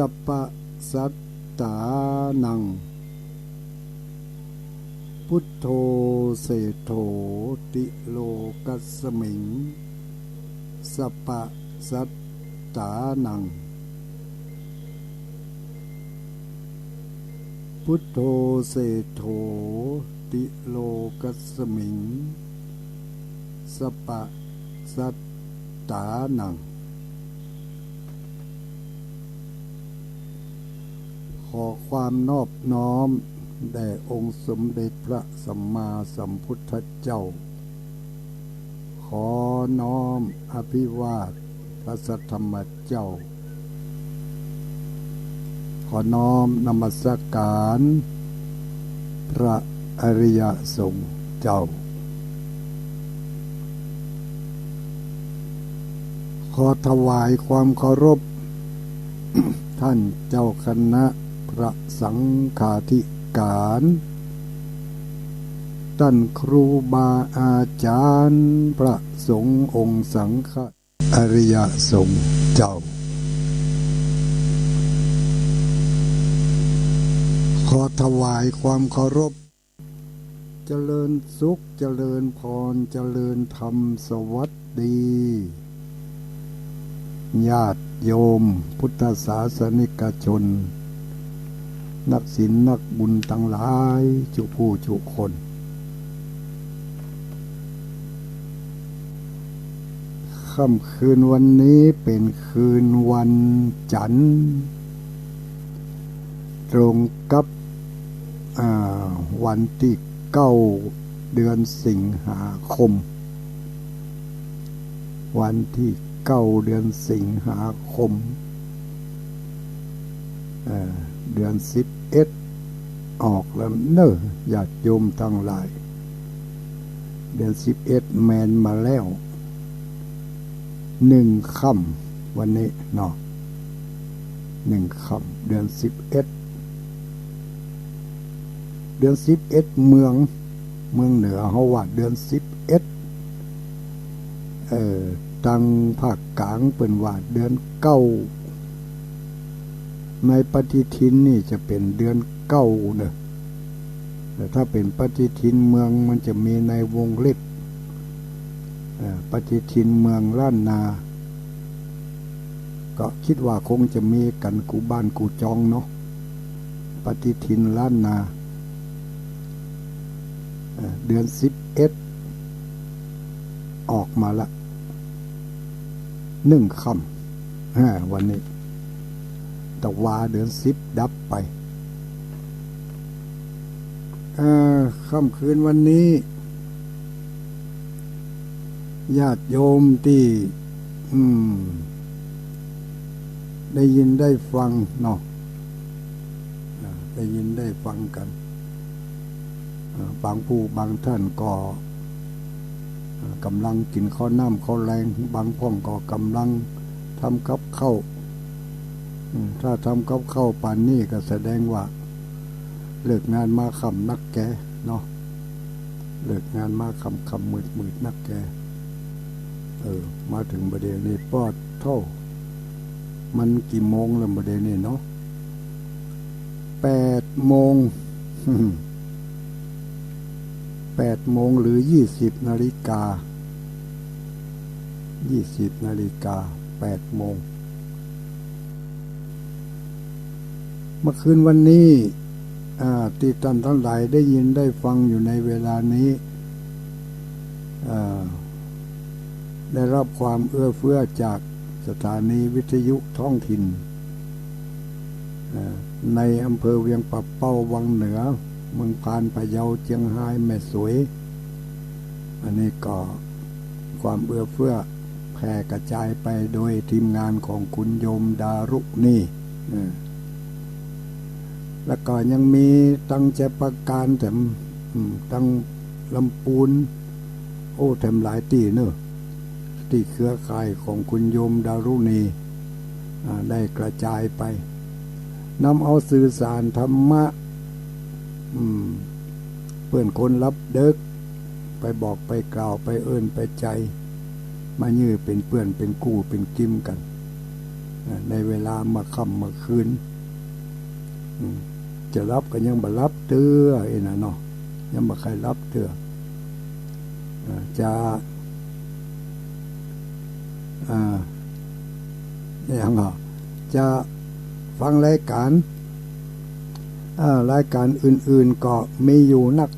สัพพสัตตานังพุทโธเศโธติโลกัสสมิงสัพพสัตตานังพุทโธเศโธติโลกัสสมิงสัพพสัตตานังขอความนอบน้อมแด่องค์สมเด็จพระสัมมาสัมพุทธเจ้าขอน้อมอภิวาทพระสัทธรรมเจ้าขอน้อมนมัสการพระอริยสงฆ์เจ้าขอถวายความเคารพ ท่านเจ้าคณะพระสังฆาธิการท่านครูบาอาจารย์พระสงฆ์องค์สังฆอริยสงฆ์เจ้าขอถวายความเคารพเจริญสุขเจริญพรเจริญธรรมสวัสดีญาติโยมพุทธศาสนิกชนนักศีลนักบุญทั้งหลายทุกผู้ทุกคนค่ำคืนวันนี้เป็นคืนวันจันทร์ตรงกับวันที่9 เดือนสิงหาคมวันที่9 เดือนสิงหาคมเดือน11ออกแล้วเนอะญาติโยมทั้งหลายเดือน11แมนมาแล้ว1 ค่ำวันนี้เนาะ1 ค่ำเดือน11เดือน11เมืองเหนือเฮาว่าเดือน11ทางภาคกลางเป็นว่าเดือน9ในปฏิทินนี่จะเป็นเดือน9เนอะแต่ถ้าเป็นปฏิทินเมืองมันจะมีในวงเล็บปฏิทินเมืองล้านนาก็คิดว่าคงจะมีกันกูบ้านกูจองเนาะปฏิทินล้านนาเดือน11ออกมาละ1 ค่ำวันนี้แต่ว่าเดือน10ดับไปค่ำคืนวันนี้ญาติโยมที่ได้ยินได้ฟังเนาะได้ยินได้ฟังกันบางผู้บางท่านก็กำลังกินข้าวน้ำข้าวแรงบางพ่องก็กำลังทำกับข้าวถ้าทำกับข้าวป่านนี้ก็แสดงว่าเลิกงานมาค่ำนักแกเนาะเลิกงานมาค่ำมืดนักแกมาถึงประเดี๋ยวนี้ปอดเท่ามันกี่โมงแล้วประเดี๋ยวนี้เนาะ8 โมง8 โมงหรือ20 นาฬิกา20 นาฬิกา8 โมงเมื่อคืนวันนี้ที่ท่านทั้งหลายได้ยินได้ฟังอยู่ในเวลานี้ได้รับความเอื้อเฟื้อจากสถานีวิทยุท้องถิ่นในอำเภอเวียงปะเป้าวังเหนือเมืองพานพะเยาเจียงไฮ้แม่สวยอันนี้ก็ความเอื้อเฟื้อแผ่กระจายไปโดยทีมงานของคุณโยมดารุนี่แล้วก็ยังมีตั้งใจประการแถมตั้งลำปูนแถมหลายที่เนอะที่เครือข่ายของคุณโยมดารุณีได้กระจายไปนำเอาสื่อสารธรรมะเพื่อนคนรับเด็กไปบอกไปกล่าวไปเอิ้นไปใจมายื้อเป็นเพื่อนเป็นกู้เป็นกิมกัน ในเวลามาค่ำมาคืนจะรับก็ยังบ่รับเตื้อไอ้น่ะเนาะยังบ่ใครรับเตื้อจะอย่างจะฟังรายการอื่นๆก็มีอยู่นัก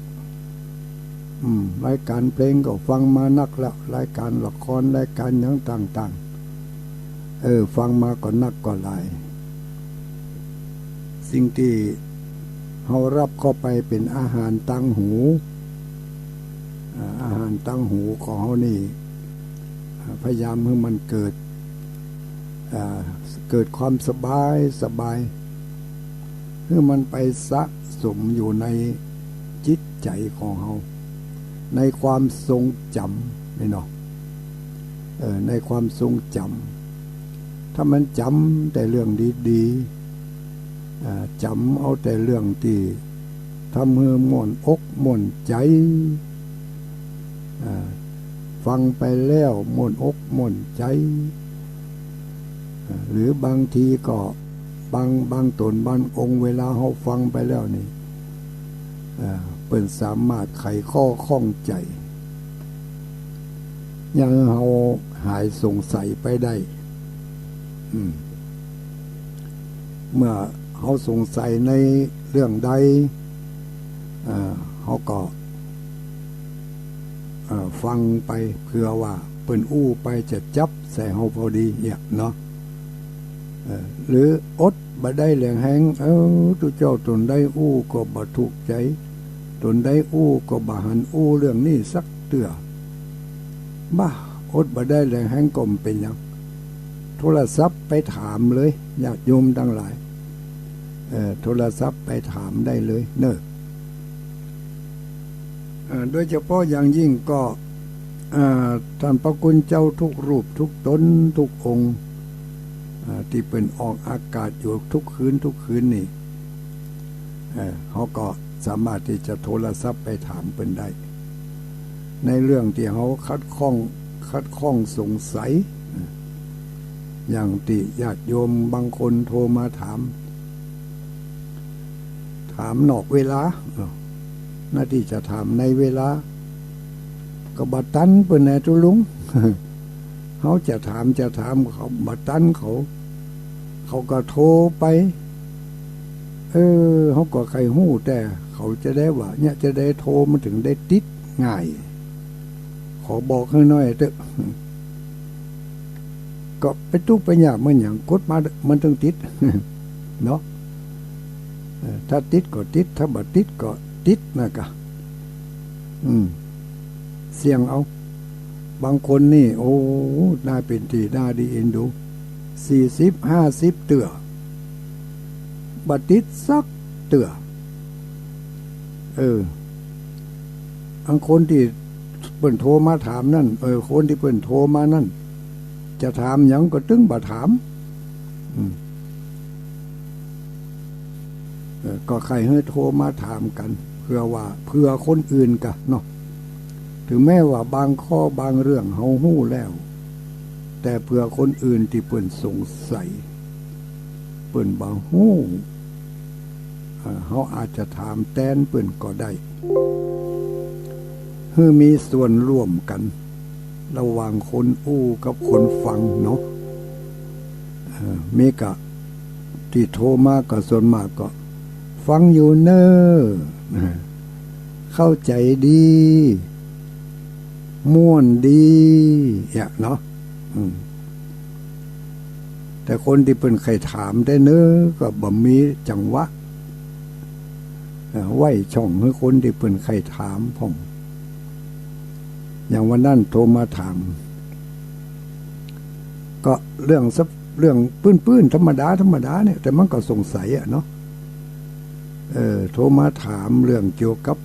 รายการเพลงก็ฟังมานักแล้วรายการละครรายการอย่างต่างๆฟังมาก็นักก็หลายสิ่งที่เรารับเข้าไปเป็นอาหารตั้งหูอาหารตั้งหูของเรานี่พยายามให้มันเกิดความสบายให้มันไปสะสมอยู่ในจิตใจของเราในความทรงจำนี่เนาะในความทรงจำถ้ามันจำแต่เรื่องดีๆจำเอาแต่เรื่องที่ทำให้ม่วนอกม่วนใจฟังไปแล้วม่วนอกม่วนใจหรือบางทีก็บางตนบางองค์เวลาเขาฟังไปแล้วนี่เปิ่นสามารถไขข้อข้องใจยังเขาหายสงสัยไปได้เมื่อเขาสงสัยในเรื่องใดเขาก็ฟังไปเพื่อว่าเปิ่นอู้ไปจะจับใส่เขาพอดีเนี่ยเนาะหรืออดบ่ได้แหลงแหงตุเจ้าตนได้อู้ก็บ่ถูกใจตนได้อู้ก็บ่หันอู้เรื่องนี้สักเตื้อบ้าอดบ่ได้แหลงแหงก็เป็นหยังโทรศัพท์ไปถามเลยญาติโยมทั้งหลายโทรศัพท์ไปถามได้เลยเนอะโดยเฉพาะอย่างยิ่งก็ท่านพระคุณเจ้าทุกรูปทุกตนทุกองค์ที่เป็นออกอากาศอยู่ทุกคืนนี่เขาก็สามารถที่จะโทรศัพท์ไปถามเพิ่นได้ในเรื่องที่เขาคัดข้องสงสัยอย่างที่ญาติโยมบางคนโทรมาถามนอกเวลาหน้าที่จะถามในเวลาก็บัดตันเพิ่นแน่ตุลุงเขาจะถามเขาบัดตันเขาก็โทรไปเขาก็ใครหู้แต่เขาจะได้ว่าเนี่ยจะได้โทรมันถึงได้ติดง่ายขอบอกให้หน่อยเถอะก็ไปทุกไปยากมันอย่างกดมามันต้องติดเนาะถ้าติดก็ติดถ้าบ่ติดก็ติดนะกะเสี่ยงเอาบางคนนี่โอ้น่าเป็นที่น่าดีเอ็นดู40-50เตื้อบัดติดสักเตื้อบางคนที่เพิ่นโทรมาถามนั่นคนที่เพิ่นโทรมานั่นจะถามหยังก็ตึงบ่ถามก็ใครให้โทรมาถามกันเพื่อคนอื่นกะเนาะถึงแม้ว่าบางข้อบางเรื่องเฮาฮู้แล้วแต่เพื่อคนอื่นที่เพิ่นสงสัยเพิ่นบ่ฮู้เฮาอาจจะถามแทนเพิ่นก็ได้คือมีส่วนร่วมกันระหว่างคนอู้กับคนฟังเนาะมีกะที่โทรมาก็ส่วนมากก็ฟังอยู่เนอเข้าใจดีม่วนดีอย่างเนาะแต่คนที่เป็นใครถามได้เนอก็บ่มีจังหวะไว้ช่องให้คนที่เป็นใครถามพ่องอย่างวันนั้นโทรมาถามก็เรื่องปื้นธรรมดาเนี่ยแต่มันก็สงสัยอ่ะเนาะโทรมาถามเรื่องเกี่ยวกับ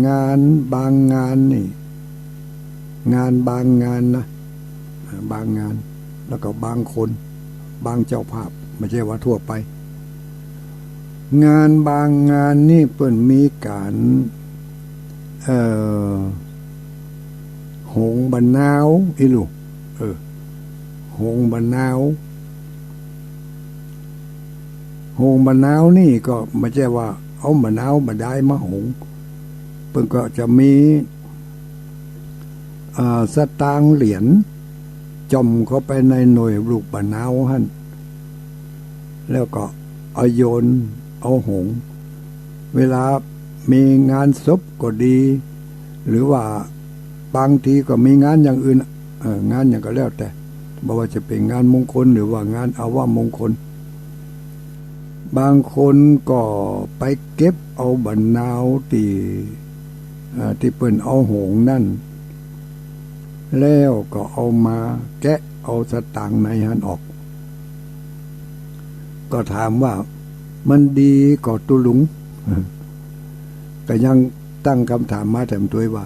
งานบางงานนี่บางงานนะบางงานแล้วก็บางคนบางเจ้าภาพไม่ใช่ว่าทั่วไปงานบางงานนี่เปิ้นมีการหงบรรนาวอีลูกห หงมะนาวหงมะนาวนี่ก็ไม่ใช่ว่าเอามะนาวมาได้มาหงเพิ่นก็จะมีสตางค์เหรียญจมเข้าไปในหน่วยลูกมะนาวหั่นแล้วก็เอาโยนเอาหงเวลามีงานศพก็ดี หรือว่าบางทีก็มีงานอย่างอื่นงานอย่างก็แล้วแต่บอกว่าจะเป็นงานมงคลหรือว่างานอาวามงคลบางคนก็ไปเก็บเอามะนาวที่เปิ้นเอาหงนั่นแล้วก็เอามาแกะเอาสตางค์ในหันออกก็ถามว่ามันดีกว่าตุลุงก็ยังตั้งคำถามมาแถมตัวว่า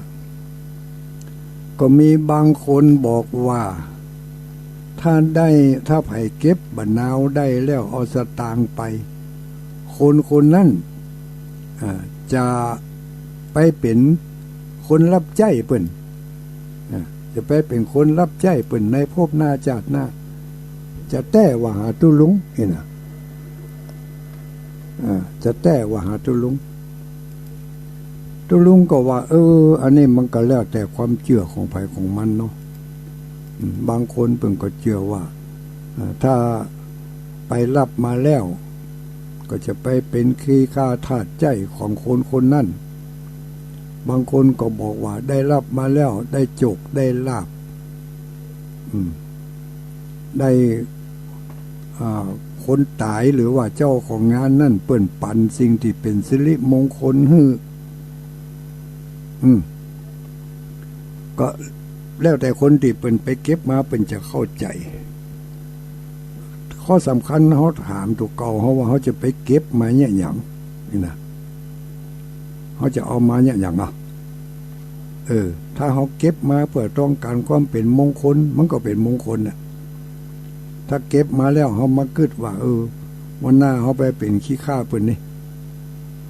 ก็มีบางคนบอกว่าถ้าไผ่เก็บมะนาวได้แล้วเอาสตางค์ไปคนนั้นจะไปเป็นคนรับใช้เปิ้นจะไปเป็นคนรับใช้เปิ้นในภพหน้าชาติหน้าจะแต้ว่าหาตุลุงเห็นจะแต้ว่าหาตุลุงก็ว่าอันนี้มันก็แล้วแต่ความเชื่อของไผของมันเนาะบางคนเพิ่นก็เชื่อว่าถ้าไปรับมาแล้วก็จะไปเป็นขี้ข้าทาสใจของคนนั้นบางคนก็บอกว่าได้รับมาแล้วได้โจกได้ลาภได้คนตายหรือว่าเจ้าของงานนั่นเปิ้นปันสิ่งที่เป็นสิริมงคลให้ก็แล้วแต่คนที่เปิ้นไปเก็บมาเปิ้นจะเข้าใจข้อสำคัญเขาถามตัวเก่าเขาว่าเขาจะไปเก็บมาเนี่ยอย่างนี่นะเขาจะเอามาเนี่ยอย่างถ้าเขาเก็บมาเพื่อต้องการความเป็นมงคลมันก็เป็นมงคลน่ะถ้าเก็บมาแล้วเขามาคิดว่าวันหน้าเขาไปเป็นขี้ข้าเปิ้นนี่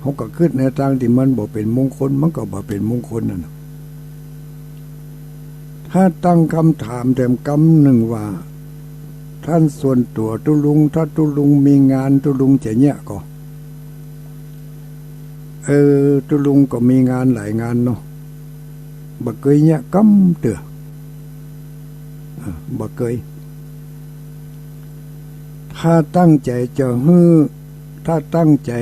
เขาก็คิดในทางที่มันบ่เป็นมงคลมันก็บ่เป็นมงคลนั่นถ้าตั้งคำถามแต่กำหนึ่งว่าท่านส่วนตัวตุลุงถ้าตุลุงมีงานตุลุงจะเนี่ยก็ตุลุงก็มีงานหลายงานเนาะบ่เคยเนี่ยกำเตือบ่เคยถ้าตั้งใจจะฮื้อถ้าตั้งใจ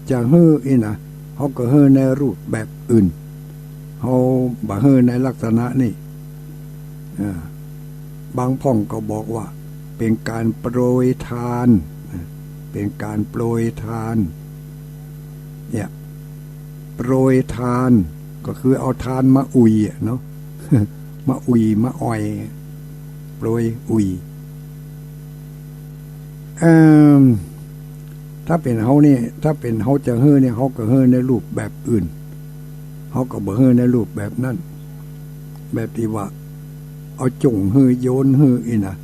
จะฮื้อนะเขาก็ฮื้อในรูปแบบอื่นเขาบ่ฮื้อในลักษณะนี้บางพ่องก็บอกว่าเป็นการโปรยทานเป็นการโปรยทานเนี่ยโปรยทานก็คือเอาทานมาอุยเนาะ มาอุยมาอ่อยโปรยอุยถ้าเป็นเฮานี่ถ้าเป็นเฮาจะเฮ้อเนี่ยเฮาก็เฮ้อในรูปแบบอื่นเฮาก็บ่เฮ้อในรูปแบบนั้นแบบที่ว่าเอาจงเฮ้อโยนเฮ้ออีนะ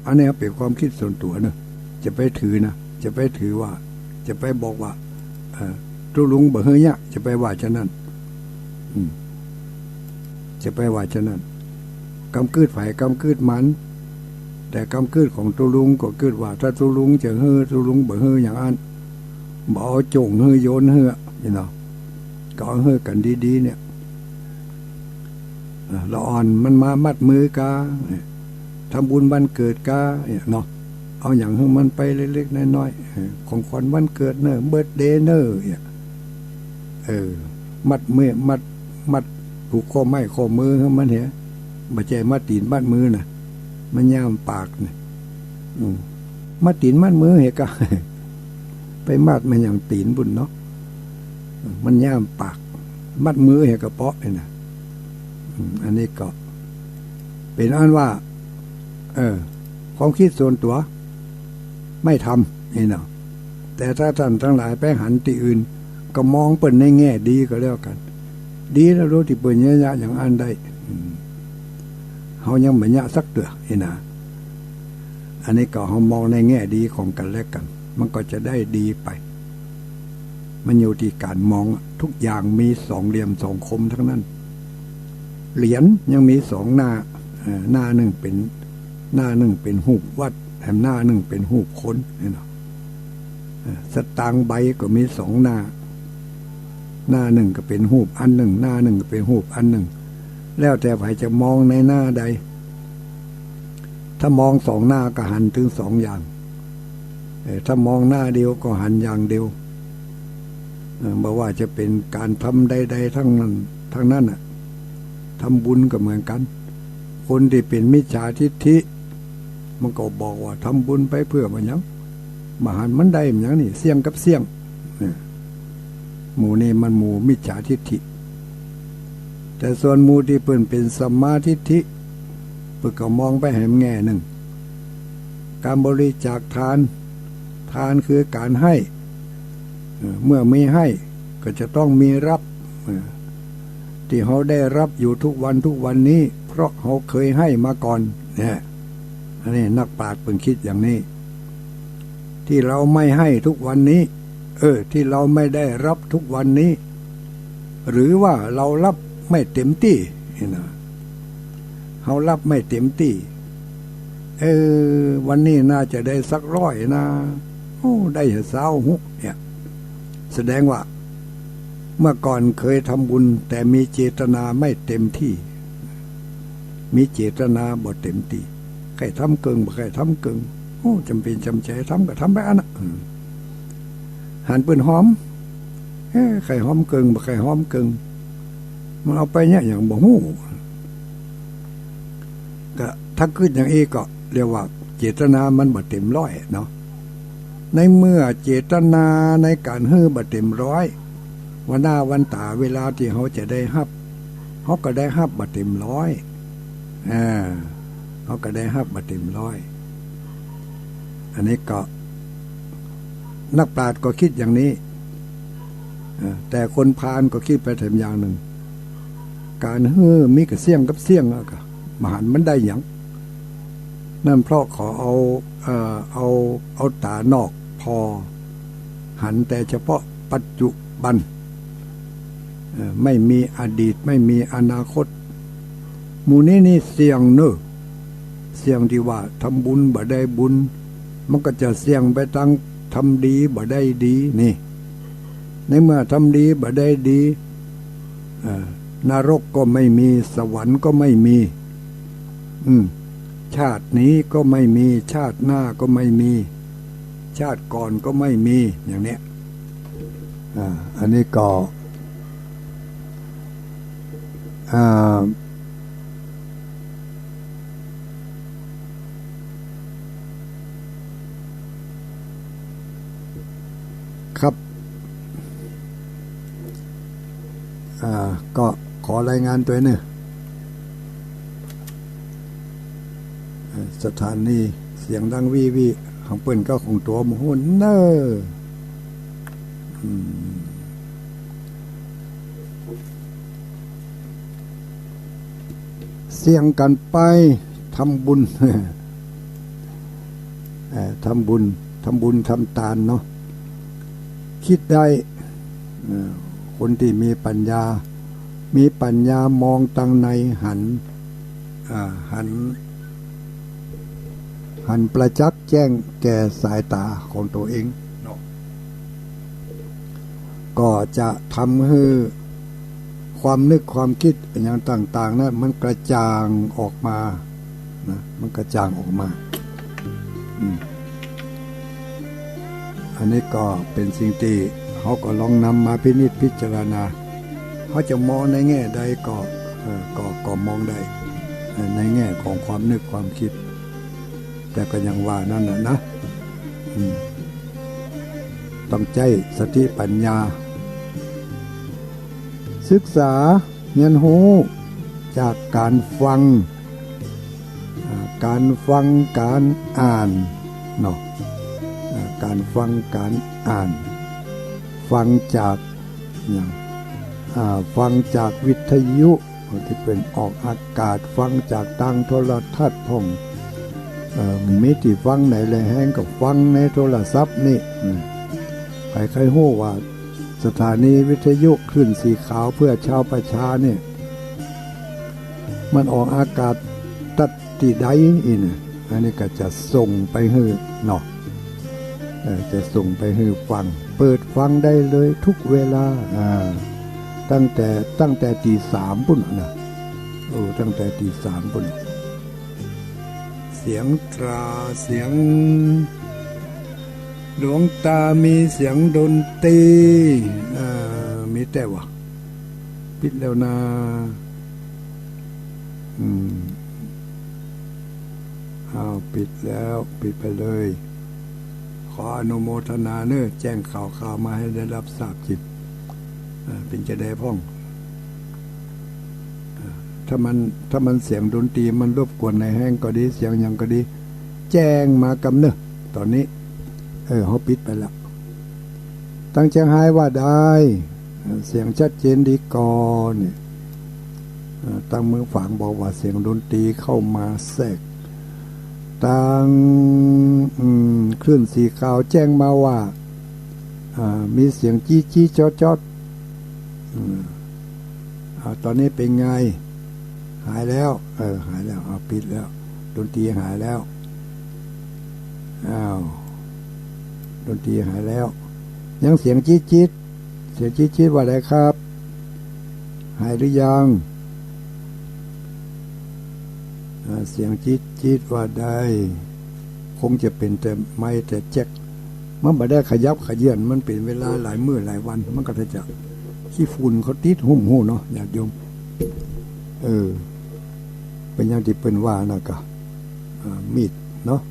อันนี้เป็นความคิดส่วนตัวนะจะไปถือนะจะไปถือว่าจะไปบอกว่าตุลุงบ่เฮ้อเนี่ยจะไปว่าฉะนั้นจะไปว่าฉะนั้นกำกืดไผ่กำกืดมันแต่คำคืดของตุลุงก็คืดว่าถ้าตุลุงจะเฮือตุลุงบ่เฮืออย่างนั้นบ่เอาจงเฮือโยนเฮือนี่เนาะก็เฮือกันดีๆเนี่ยละอ่อนมันมามัดมือกาทำบุญวันเกิดกาเนี่ยเนาะเอาอย่างให้มันไปเล็กๆน้อยๆของขวัญวันเกิดเนอะเบิร์ธเดย์เนอะเนี่ยมัดมือมัดผูกข้อไม้ข้อมือให้มันเห็นบ่ใจมัดตีนมัดมือน่ะมันย่ามปากเนี่ยมาตีนมัดมือเหกะไปมัดมันอย่างตีนบุญเนาะมันย่ามปากมัดมือเหกะเปาะเลยนะอันนี้ก็เป็นอันว่าความคิดส่วนตัวไม่ทำนี่เนาะแต่ถ้าท่านทั้งหลายไปหันที่อื่นก็มองเปิ่นในแง่ดีก็แล้วกันดีแล้วรู้ที่เปิ่นเยอะๆอย่างอันใดเขายังไม่ยะสักเตือนะอันนี้ก็เขามองในแง่ดีของกันและกันมันก็จะได้ดีไปมันอยู่ที่การมองทุกอย่างมีสองเหลี่ยมสองคมทั้งนั้นเหรียญยังมีสองหน้า หน้าหนึ่งเป็นหูปวัดแถมหน้าหนึ่งเป็นหูปคนเนาะสตางค์ใบก็มีสองหน้าหนึ่งก็เป็นหูปอันหนึ่งหน้าหนึ่งก็เป็นหูปอันหนึ่งแล้วแต่ใครจะมองในหน้าใดถ้ามองสองหน้าก็หันถึงสองอย่างถ้ามองหน้าเดียวก็หันอย่างเดียวบอกว่าจะเป็นการทำใดๆทั้งนั้นน่ะทำบุญก็เหมือนกันคนที่เป็นมิจฉาทิฏฐิมันก็บอกว่าทำบุญไปเพื่อมันยังมาหันมันได้มันยังนี่เสี่ยงกับเสี่ยงหมู่นี่มันหมู่มิจฉาทิฏฐิแต่ส่วนหมู่ที่เพิ่นเป็นสัมมาทิฏฐิเพิ่นก็มองไปให้แง่หนึ่งการบริจาคทานคือการให้เมื่อมีให้ก็จะต้องมีรับที่เขาได้รับอยู่ทุกวันนี้เพราะเขาเคยให้มาก่อนเนี่ยอันนี้นักปราชญ์เพิ่งคิดอย่างนี้ที่เราไม่ให้ทุกวันนี้ที่เราไม่ได้รับทุกวันนี้หรือว่าเรารับไม่เต็มที่นะเขารับไม่เต็มที่วันนี้น่าจะได้สัก100นะได้20เนี่ยแสดงว่าเมื่อก่อนเคยทำบุญแต่มีเจตนาไม่เต็มที่มีเจตนาบ่เต็มที่ใครทำเกินบ่ใครทำเกินจำเป็นจำใจทำก็ทำไปอันน่ะหันปืนหอมใครหอมเกินบ่ใครหอมเกินมันเอาไปเนี่ยอย่างบ่ฮู้ก็ถ้าขึ้นอย่างนี้ก็เรียกว่าเจตนามันบ่เต็มร้อยเนาะในเมื่อเจตนาในการฮื้อบ่เต็มร้อยวันหน้าวันตาเวลาที่เขาจะได้ฮับเขาก็ได้ฮับบ่เต็มร้อยเขาก็ได้ฮับบ่เต็มร้อยอันนี้ก็นักปราชญ์ก็คิดอย่างนี้แต่คนพาลก็คิดไปถึงอย่างหนึ่งการฮื้อมีกับเสี่ยงกับเสี่ยงก็มหันมันได้อย่างนั่นเพราะขอเอาตานอกพอหันแต่เฉพาะปัจจุบันไม่มีอดีตไม่มีอนาคตหมู่นี้นี่เสี่ยงเนอะเสี่ยงที่ว่าทำบุญบ่ได้บุญมันก็จะเสี่ยงไปตั้งทำดีบ่ได้ดีนี่ในเมื่อทำดีบ่ได้ดีนรกก็ไม่มีสวรรค์ก็ไม่มีชาตินี้ก็ไม่มีชาติหน้าก็ไม่มีชาติก่อนก็ไม่มีอย่างเนี้ยอันนี้ก็ครับก็ขอรายงานตัวเนี่ยสถานีเสียงดังวีของเปิ้นก็คงตัวมหุ่นเนอเสียงกันไปทำบุญทำบุญทำทานเนาะคิดได้คนที่มีปัญญามองตั้งในหันประจักษ์แจ้งแก่สายตาของตัวเองก็จะทำให้ความนึกความคิดอย่างต่างๆนั้นมันกระจ่างออกมานะมันกระจ่างออกมาอันนี้ก็เป็นสิ่งที่เขาก็ลองนำมาพินิจพิจารณาเขาจะมองในแง่ใดก็มองได้ในแง่ของความนึกความคิดแต่ก็ยังว่านั่นนะต้องใจสติปัญญาศึกษาเรียนรู้จากการฟังการอ่านเนาะการฟังการอ่านฟังจากฟังจากวิทยุที่เป็นออกอากาศฟังจากทางโทรทัศน์พ่องมีที่ฟังไหนเลยแห้งกับฟังในโทรศัพท์นี่ใครๆรู้ว่าสถานีวิทยุคลื่นสีขาวเพื่อชาวประชาเนี่ยมันออกอากาศ ตัดที่ใดอีนะอันนี้ก็จะส่งไปให้เนาะจะส่งไปให้ฟังเปิดฟังได้เลยทุกเวลาตั้งแต่ตีสามปุ่นนะตั้งแต่ตีสามปุ่นเสียงตราเสียงหลวงตามีเสียงดนตรีมีแต่ว่าปิดแล้วนะปิดแล้วปิดไปเลยขออนุโมทนาเน้อแจ้งข่าวมาให้ได้รับทราบจิตเป็นจะได้พ้องถ้ามันเสียงดนตรีมันรบกวนในแห้งก็ดีเสียงยังก็ดีแจ้งมากำเน้อตอนนี้เขาปิดไปแล้วตั้งใจหายว่าได้เสียงชัดเจนดีก่อนเนี่ยตั้งเมืองฝางบอกว่าเสียงดนตรีเข้ามาแทรกตั้งคลื่นสีขาวแจ้งมาว่ามีเสียงจี้จี้จอดจอดตอนนี้เป็นไงหายแล้วหายแล้วปิดแล้วดนตรีหายแล้วดนตรีหายแล้วยังเสียงจี้จี้เสียงจี้จี้ว่าอะไรครับหายหรือยังเสียงจี๊ดจี๊ดว่าได้คงจะเป็นแต่ไม่แต่แจ็คมันไม่ได้ขยับขยื่นมันเป็นเวลาหลายมื้อหลายวันมันก็จะขี้ฝุ่นเขาติดหุ่มหูเนาะญาติโยมเป็นอย่างที่เป็นว่านะก็มีดเนาะ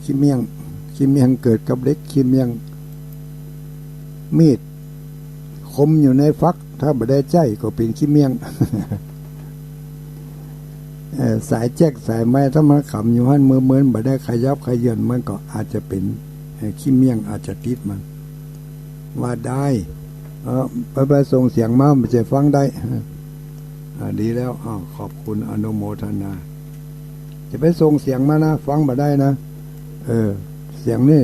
ขี้เมียงเกิดกับเล็กขี้เมียงมีดคมอยู่ในฟักถ้าไม่ได้ใจก็เป็นขี้เมียงสายแจ๊กสายไม้ถ้ามันขำอยู่หันมือเหมือนบ่ได้ขยับขยื่นมันก็อาจจะเป็นขี้เมียงอาจจะติดมันว่าได้ไปส่งเสียงมามันจะฟังได้ดีแล้วขอบคุณอนุโมทนาจะไปส่งเสียงมานะฟังบ่ได้นะเสียงนี่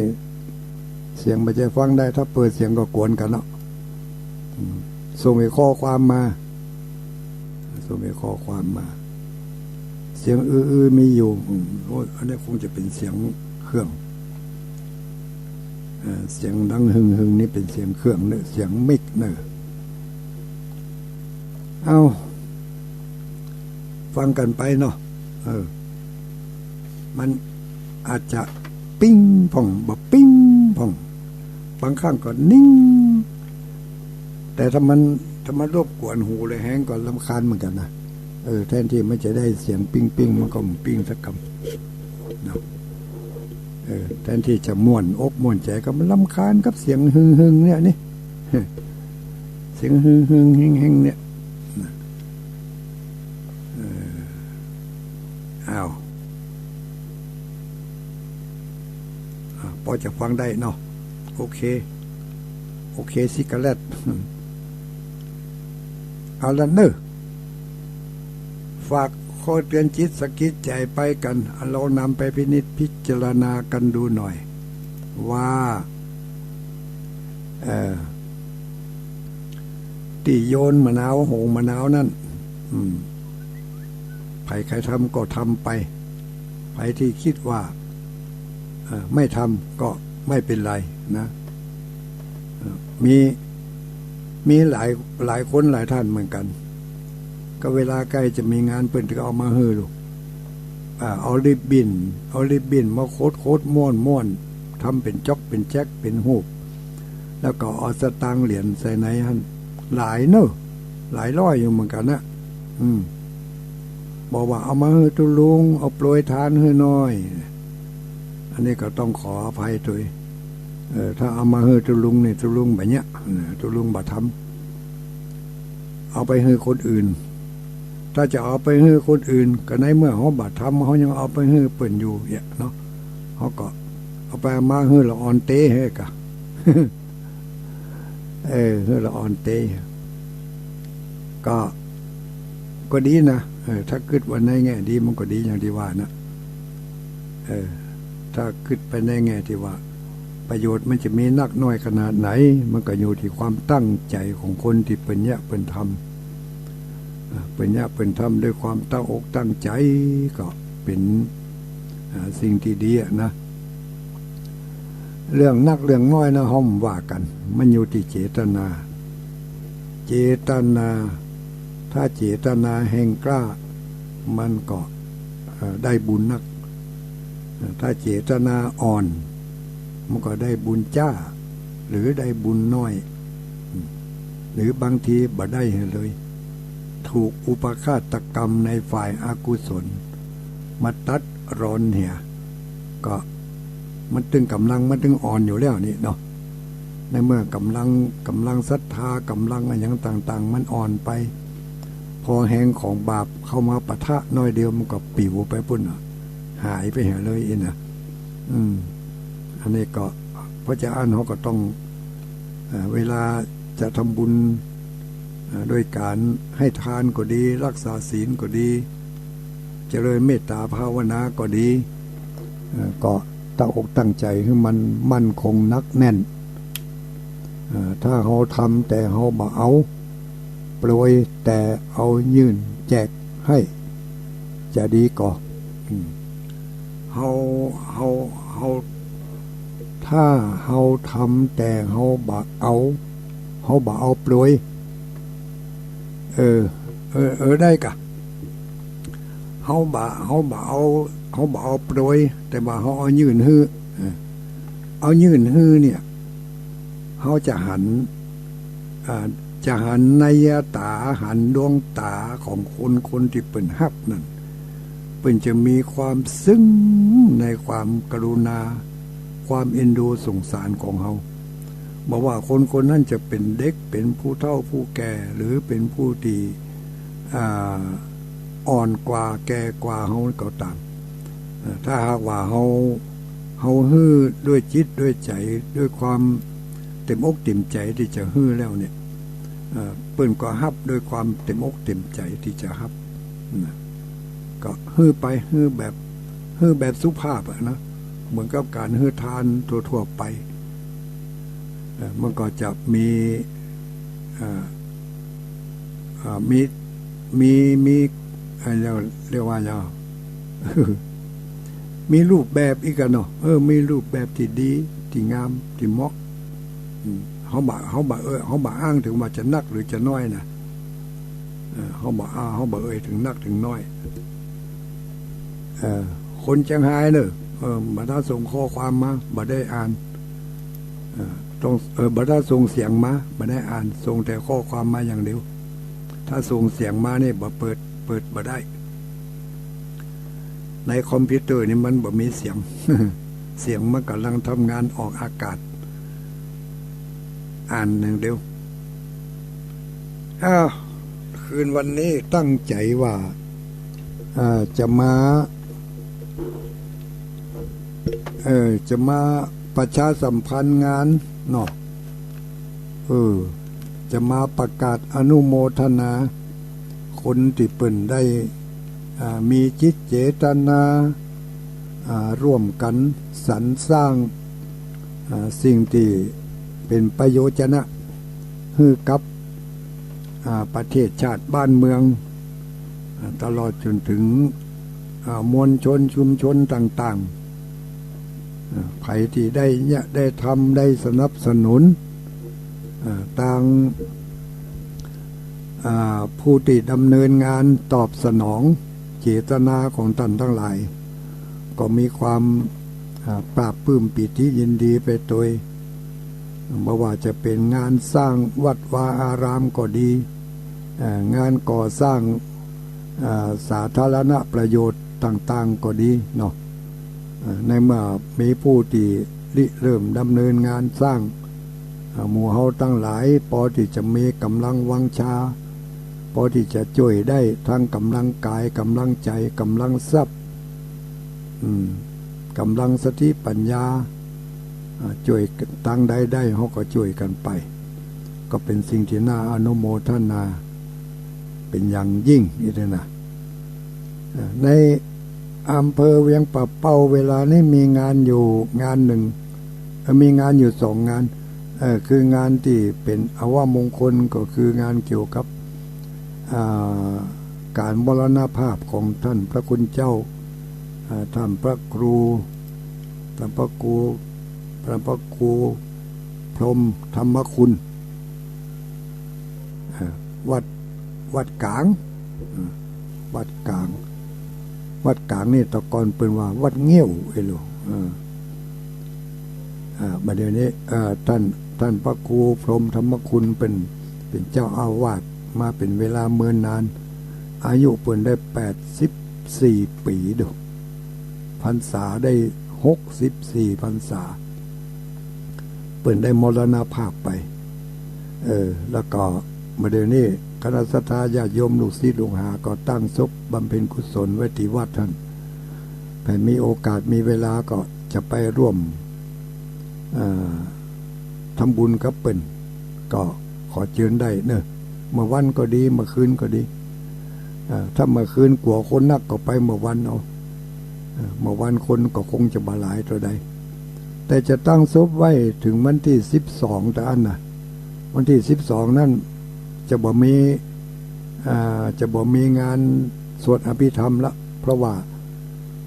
เสียงมันจะฟังได้ถ้าเปิดเสียงก็กวนกันเนาะส่งข้อความมาส่งข้อความมาเสียงมีอยู่อันนี้คงจะเป็นเสียงเครื่องเสียงดังหึงนี่เป็นเสียงเครื่องเนอะเสียงมิกเนอะฟังกันไปเนาะมันอาจจะปิ้งพ่องบ่ปิ้งพ่องบางครั้งก็นิ่งแต่ถ้ามันรบกวนหูเลยแห้งก็รำคาญเหมือนกันนะแทนที่มันจะได้เสียงปิ้งมันก็ปิ้งสักคำนะแทนที่จะม่วนอกม่วนใจก็มันรำคาญกับเสียงหึงเนี่ยนี่เสียงหึงเฮงเนี่ยพอจะฟังได้เนาะโอเคซิกาเลตเอาละเนอะฝากข้อเตือนจิตสกิดใจไปกันเรานำไปพิจารณากันดูหน่อยว่าที่โยนมะนาวโหงมะนาวนั่นใครทำก็ทำไปใครที่คิดว่าไม่ทำก็ไม่เป็นไรนะมีหลายคนหลายท่านเหมือนกันก็เวลาใกล้จะมีงานเปิ่นก็เอามาเฮือลูกเอาริบบิ้นมาโคตรม้วนทำเป็นจ็อกเป็นแจ็คเป็นหูบแล้วก็เอาสตางค์เหรียญใส่ในหันหลายเนอะหลายร้อยอยู่เหมือนกันนะบอกว่าเอามาเฮือตุลุงเอาโปรยทานเฮือน้อยอันนี้ก็ต้องขออภัยด้วยถ้าเอามาเฮือตุลุงเนี่ยตุลุงแบบเนี้ยตุลุงบ่ทำเอาไปเฮือคนอื่นถ้าจะเอาไปให้คนอื่นก็ในเมื่อเขาบาดทำเขายังเอาไปให้เปิ่นอยู่เนี่ยเนาะเขาก็เอาไปมาให้ละออนเต้ให้กะให้ละออนเต้ก็ดีนะถ้าคิดว่าในแง่ดีมันก็ดีอย่างที่ว่านะถ้าคิดไปในแง่ที่ว่าประโยชน์มันจะมีนักน้อยขนาดไหนมันก็อยู่ที่ความตั้งใจของคนที่เป็นเนี่ยเป็นทำ เป็นญาเป็นทำด้วยความตั้งอกตั้งใจก็เป็นสิ่งที่ดีนะเรื่องนักเรื่องน้อยนะห้อมว่ากันมันอยู่ที่เจตนาเจตนาถ้าเจตนาแห่งกล้ามันก็ได้บุญนักถ้าเจตนาอ่อนมันก็ได้บุญจ้าหรือได้บุญน้อยหรือบางทีบ่ได้เลยถูกอุปฆาตกรรมในฝ่ายอากุศลมาตัดรอนเหียก็มันตึงกำลังมันตึงอ่อนอยู่แล้วนี่เนาะในเมื่อกำลังศรัทธากำลังอะไรอย่างต่างๆมันอ่อนไปพอแหงของบาปเข้ามาปะทะน้อยเดียวมันก็ปิวไปปุ่นหายไปหาเลยอินะอันนี้ก็พระเจ้าอ่านเขาก็ต้องเวลาจะทำบุญโดยการให้ทานก็ดีรักษาศีลก็ดีเจริญเมตตาภาวนาก็ดีก็ตั้งอกตั้งใจให้มันมั่นคงนักแน่นถ้าเขาทำแต่เขาบ่เอาโปรยแต่เอายื่นแจกให้จะดีกว่าเขาถ้าเขาทำแต่เขาบ่เอาโปรยได้กะเขาบ่เอาโปรยแต่ว่าเขาเอายื่นฮื้อเนี่ยเขาจะหันนัยตาหันดวงตาของคนที่เป็นฮับนั่นเป็นจะมีความซึ้งในความกรุณาความเอ็นดูสงสารของเขาบอกว่าคนนั้นจะเป็นเด็กเป็นผู้เฒ่าผู้แก่หรือเป็นผู้ที่อ่อนกว่าแก่กว่าเขาก็ตามถ้าหากว่าเขาฮื้อด้วยจิตด้วยใจด้วยความเต็มอกเต็มใจที่จะฮื้อแล้วเนี่ยเปิ้นก็ฮับด้วยความเต็มอกเต็มใจที่จะฮับก็ฮื้อไปฮื้อแบบสุภาพนะเหมือนกับการฮื้อทานทั่วๆไปมันก็จะมีอะไรเรียกว่าอย่างมีรูปแบบอีกกันเนาะมีรูปแบบที่ดีที่งามที่เหมาะเขาบ่อ้างถึงว่าจะนักหรือจะน้อยนะเขาบ่ถึงนักถึงน้อยคนเชียงรายเนอะบัดถ้าส่งข้อความมาบ่ได้อ่านต้องบัดถ้าส่งเสียงมาบ่ได้อ่านส่งแต่ข้อความมาอย่างเดียวถ้าส่งเสียงมาเนี่ยบ่เปิดบ่ได้ในคอมพิวเตอร์นี่มันบ่มีเสียง เสียงมันกำลังทำงานออกอากาศอ่านหนึ่งเดียวคืนวันนี้ตั้งใจว่าจะมาประชาสัมพันธ์งานเนาะจะมาประกาศอนุโมทนาคนที่เปิ่นได้มีจิตเจตนาร่วมกันสรรสร้างสิ่งที่เป็นประโยชน์ให้กับประเทศชาติบ้านเมืองตลอดจนถึงมวลชนชุมชนต่างๆใครที่ได้ทำได้สนับสนุนต่างผู้ที่ดำเนินงานตอบสนองเจตนาของท่านทั้งหลายก็มีความปราบปลื้มปิติยินดีไปโดยไม่ว่าจะเป็นงานสร้างวัดวาอารามก็ดีงานก่อสร้างสาธารณประโยชน์ต่างๆก็ดีเนาะในเมื่อมีผู้ที่เริ่มดำเนินงานสร้างหมู่เฮาตั้งหลายพอที่จะมีกำลังวังชาพอที่จะช่วยได้ทั้งกำลังกายกำลังใจกำลังทรัพย์กำลังสติปัญญาช่วยตั้งได้เขาก็ช่วยกันไปก็เป็นสิ่งที่น่าอนุโมทนาเป็นอย่างยิ่งนี่เลยนะในอำเภอเวียงป่าเป้าเวลานี้มีงานอยู่งานหนึ่งมีงานอยู่2 งานคืองานที่เป็นอวมงคลก็คืองานเกี่ยวกับ การมรณภาพของท่านพระคุณเจ้าท่านพระครูพระครูพรหมธรรมคุณวัดกลางวัดกลางนี่ตะกอนเป็นว่าวัดเงี้ยวไอ้ลูกบัดเดี๋ยวนี้ท่านพระครูพรหมธรรมคุณเป็นเจ้าอาวาสมาเป็นเวลาเมื่อนานอายุเปิ่นได้84 ปีดูพรรษาได้64 พรรษาเปิ่นได้มรณภาพไปแล้วก็บัดเดี๋ยวนี้คณะสัตยาญาติโยมลูกศิษย์ลูกหาก็ตั้งศพบำเพ็ญกุศลไว้ที่วัดท่านแผ่มีโอกาสมีเวลาก็จะไปร่วมทำบุญกับเปิ่นก็ขอเชิญได้เนอะเมื่อวันก็ดีเมื่อคืนก็ดีถ้าเมื่อคืนกลัวคนนักก็ไปเมื่อวันเอาเมื่อวันคนก็คงจะบาหลายตัวใดแต่จะตั้งศพไว้ถึงวันที่12แต่อันน่ะวันที่12นั่นจะบ่มีงานสวดอภิธรรมละเพราะว่า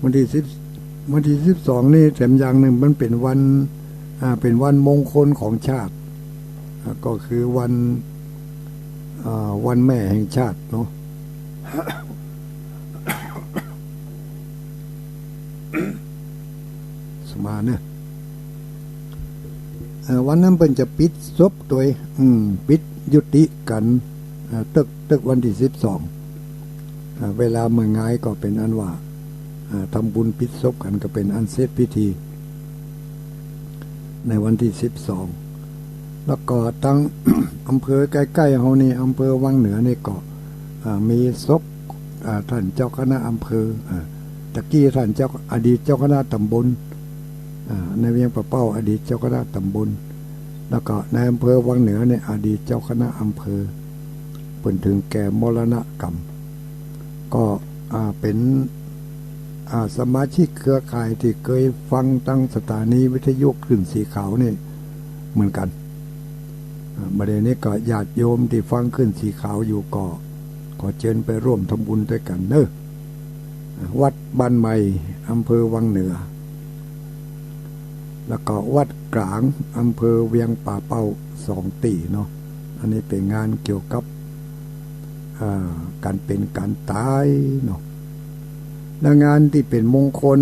วันที่12นี่แถมอย่างหนึ่งมันเป็นวันมงคลของชาติก็คือวันแม่แห่งชาติเนาะ สมาเนี่ยวันนั้นเป็นจะปิดศพตัวปิดยุติกันตึกวันที่12เวลาเมื่อไงก็เป็นอันว่าทำบุญปิดศพกันก็เป็นอันเสร็จพิธีในวันที่12แล้วก็ตั้ง อำเภอใกล้ๆเฮานี่อำเภอวังเหนือนี่ก็มีศพท่านเจ้าคณะอำเภอตะกี้ท่านอดีตเจ้าคณะตำบลในเวียงปะเป้าอดีตเจ้าคณะตำบลแล้วก็ในอำเภอวังเหนือเนี่ยอดีตเจ้าคณะอำเภอเพิ่นถึงแก่มรณกรรมก็เป็นสมาชิกเครือข่ายที่เคยฟังตั้งสถานีวิทยุคลื่นสีขาวนี่เหมือนกันบัดนี้ก็ญาติโยมที่ฟังคลื่นสีขาวอยู่ก็ขอเชิญไปร่วมทำบุญด้วยกันเนอะวัดบ้านใหม่อำเภอวังเหนือแล้วก็วัดกลางอำเภอเวียงป่าเป้า2 ตีเนาะอันนี้เป็นงานเกี่ยวกับการเป็นการตายเนาะและงานที่เป็นมงคล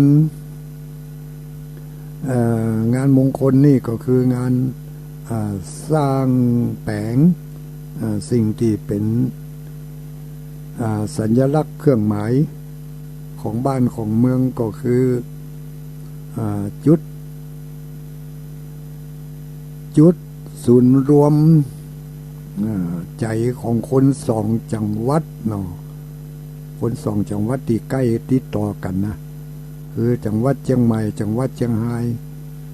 งานมงคลนี่ก็คืองานสร้างแผงสิ่งที่เป็นสัญลักษณ์เครื่องหมายของบ้านของเมืองก็คือจุดศูนย์รวมใจของคน2 จังหวัดเนาะคน2 จังหวัดที่ใกล้ติดต่อกันนะคือจังหวัดเชียงใหม่จังหวัดเชียงราย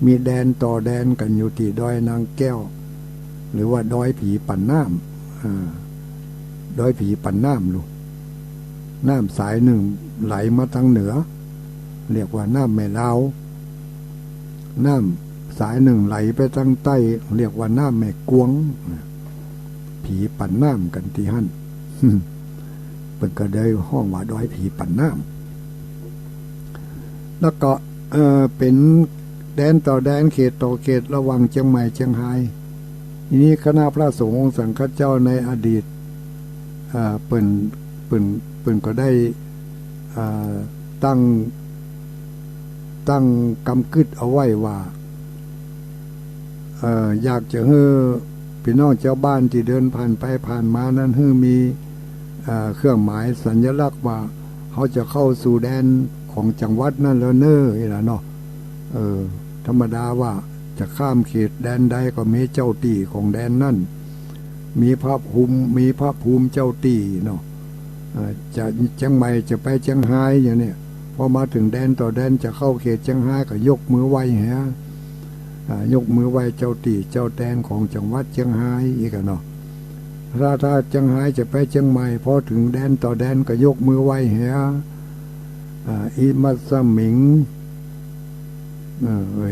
มีแดนต่อแดนกันอยู่ที่ดอยนางแก้วหรือว่าดอยผีปั่นน้ำดอยผีปั่นน้ำลูกน้ำสายหนึ่งไหลมาทางเหนือเรียกว่าน้ำแม่ลาวน้ำสายหนึ่งไหลไปทางใต้เรียกว่าน้ำแม่กวงผีปั่นน้ำกันที่หั่นเป็นก็ได้ห้องว่าดอยผีปั่นน้ำแล้วก็เป็นแดนต่อแดนเขตต่อเขตระหว่างเชียงใหม่เชียงรายทีนี้คณะพระสงฆ์องค์สังฆเจ้าในอดีตเปิ่นก็ได้ตั้งกำกึดเอาไว้ว่าอยากจะให้พี่น้องเจ้าบ้านที่เดินผ่านไปผ่านมานั้นให้มีเครื่องหมายสัญลักษณ์ว่าเขาจะเข้าสู่แดนของจังหวัดนั่นแล้วเน้อนี่ล่ะเนาะธรรมดาว่าจะข้ามเขตแดนใดก็มีเจ้าตี้ของแดนนั่นมีพระภูมิเจ้าตี้เนาะจะเชียงใหม่จะไปเชียงรายอย่างเนี้ยพอมาถึงแดนต่อแดนจะเข้าเขตเชียงรายก็ยกมือไหว้ฮะยกมือไหว้เจ้าตี้เจ้าแดนของจังหวัดเชียงรายอีกเนาะถ้าเชียงรายจะไปเชียงใหม่พอถึงแดนต่อแดนก็ยกมือไหว้ฮะอิมัสสมิง